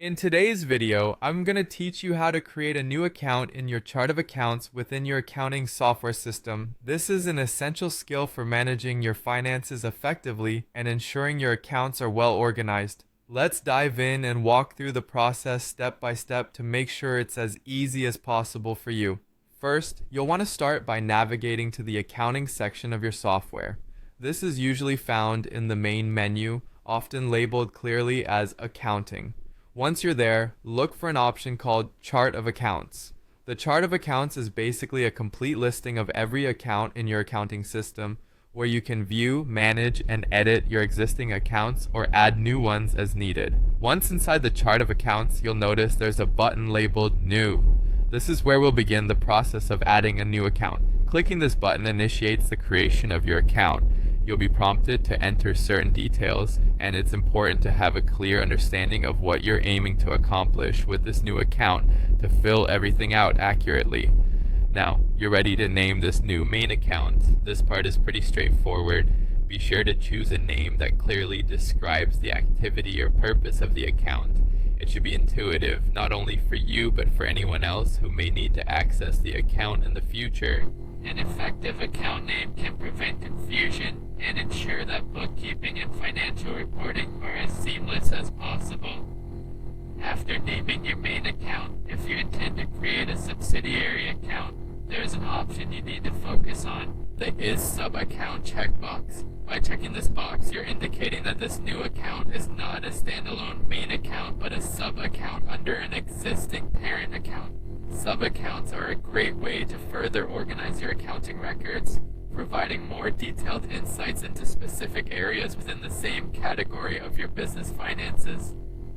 In today's video, I'm going to teach you how to create a new account in your chart of accounts within your accounting software system. This is an essential skill for managing your finances effectively and ensuring your accounts are well organized. Let's dive in and walk through the process step by step to make sure it's as easy as possible for you. First, you'll want to start by navigating to the accounting section of your software. This is usually found in the main menu, often labeled clearly as Accounting. Once you're there, look for an option called Chart of Accounts. The Chart of Accounts is basically a complete listing of every account in your accounting system, where you can view, manage, and edit your existing accounts or add new ones as needed. Once inside the Chart of Accounts, you'll notice there's a button labeled New. This is where we'll begin the process of adding a new account. Clicking this button initiates the creation of your account. You'll be prompted to enter certain details, and it's important to have a clear understanding of what you're aiming to accomplish with this new account to fill everything out accurately. Now, you're ready to name this new main account. This part is pretty straightforward. Be sure to choose a name that clearly describes the activity or purpose of the account. It should be intuitive, not only for you, but for anyone else who may need to access the account in the future. An effective account name can prevent confusion and ensure that bookkeeping and financial reporting are as seamless as possible. After naming your main account, if you intend to create a subsidiary account, there's an option you need to focus on, the Is Subaccount checkbox. By checking this box, you're indicating that this new account is not a standalone main account, but a sub-account under an existing parent account. Subaccounts are a great way to further organize your accounting records, providing more detailed insights into specific areas within the same category of your business finances.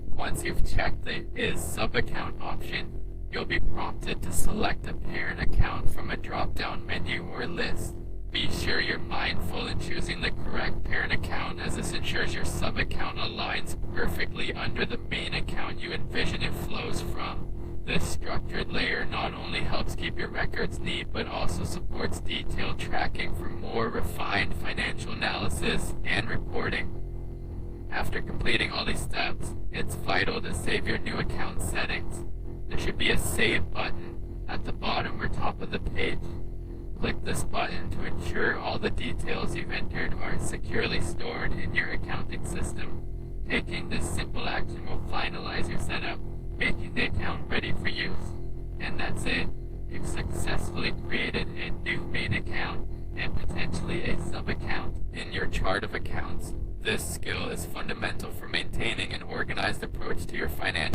Once you've checked the Is Subaccount option, you'll be prompted to select a parent account from a drop-down menu or list. Be sure you're mindful in choosing the correct parent account, as this ensures your subaccount aligns perfectly under the main account you envision it flows from. This structured layer not only helps keep your records neat, but also supports detailed tracking for more refined financial analysis and reporting. After completing all these steps, it's vital to save your new account settings. There should be a Save button at the bottom or top of the page. Click this button to ensure all the details you've entered are securely stored in your accounting system. Taking this simple action will finalize your setup, making the account ready for use. And that's it. You've successfully created a new main account and potentially a sub-account in your chart of accounts. This skill is fundamental for maintaining an organized approach to your finances.